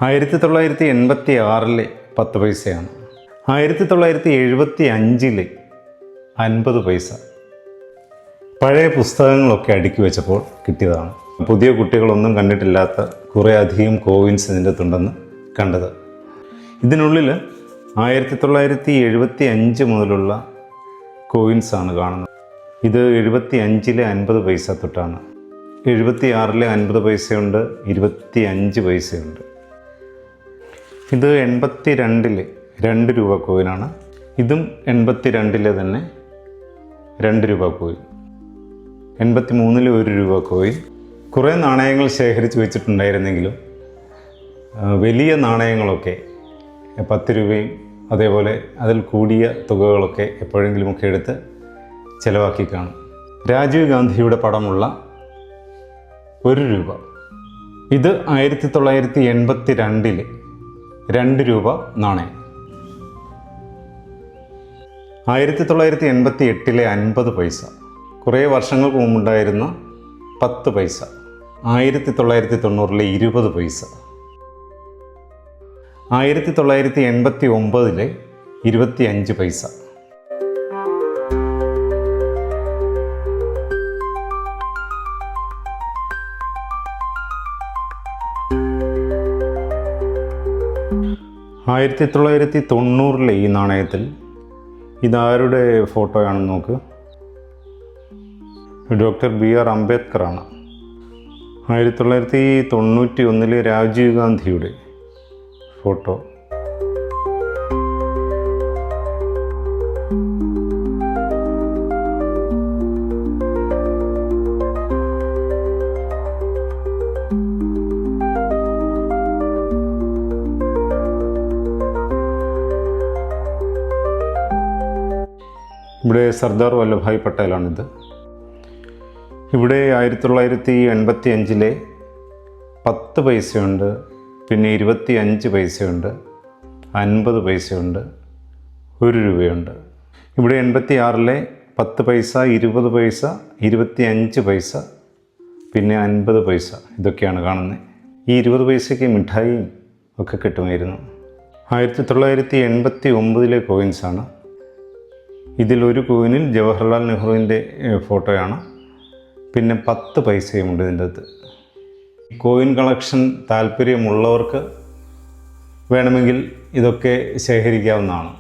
1986 10 പൈസയാണ്. 1975 50 പൈസ. പഴയ പുസ്തകങ്ങളൊക്കെ അടുക്കി വെച്ചപ്പോൾ കിട്ടിയതാണ്. പുതിയ കുട്ടികളൊന്നും കണ്ടിട്ടില്ലാത്ത കുറേ അധികം കോയിൻസ് ഇതിൻ്റെ അകത്തുണ്ടെന്ന് കണ്ടത്. ഇതിനുള്ളിൽ 1975 മുതലുള്ള കോയിൻസാണ് കാണുന്നത്. ഇത് 75 50 പൈസ തൊട്ടാണ്. 76 50 പൈസയുണ്ട്, 25 പൈസയുണ്ട്. ഇത് 82 2 രൂപ കോയിനാണ്. ഇതും 82 തന്നെ 2 രൂപ കോയിൻ. 83 1 രൂപ കോയിൻ. കുറേ നാണയങ്ങൾ ശേഖരിച്ച് വെച്ചിട്ടുണ്ടായിരുന്നെങ്കിലും വലിയ നാണയങ്ങളൊക്കെ 10 രൂപയും അതേപോലെ അതിൽ കൂടിയ തുകകളൊക്കെ എപ്പോഴെങ്കിലുമൊക്കെ എടുത്ത് ചിലവാക്കി കാണും. രാജീവ് ഗാന്ധിയുടെ പടമുള്ള 1 രൂപ. ഇത് 1982 2 രൂപ നാണയം. 1988 50 പൈസ. കുറേ വർഷങ്ങൾക്ക് മുമ്പുണ്ടായിരുന്ന 10 പൈസ. 1990 20 പൈസ. 1989 25 പൈസ. ആയിരത്തി 1990 ഈ നാണയത്തിൽ ഇതാരുടെ ഫോട്ടോയാണെന്ന് നോക്ക്. ഡോക്ടർ BR അംബേദ്കർ ആണ്. 1991 രാജീവ് ഗാന്ധിയുടെ ഫോട്ടോ. ഇവിടെ സർദാർ വല്ലഭായ് പട്ടേലാണിത്. ഇവിടെ 1985 10 പൈസയുണ്ട്, പിന്നെ 25 പൈസയുണ്ട്, 50 പൈസയുണ്ട്, 1 രൂപയുണ്ട്. ഇവിടെ 86 10 പൈസ, 20 പൈസ, 25 പൈസ, പിന്നെ 50 പൈസ. ഇതൊക്കെയാണ് കാണുന്നത്. ഈ 20 പൈസയ്ക്ക് മിഠായിയും ഒക്കെ കിട്ടുമായിരുന്നു. 1989 കോയിൻസാണ്. ഇതിൽ ഒരു കോയിനിൽ ജവഹർലാൽ നെഹ്റുവിൻ്റെ ഫോട്ടോയാണ്. പിന്നെ 10 പൈസയുമുണ്ട് ഇതിൻ്റെ അകത്ത്. കോയിൻ കളക്ഷൻ താല്പര്യമുള്ളവർക്ക് വേണമെങ്കിൽ ഇതൊക്കെ ശേഖരിക്കാവുന്നതാണ്.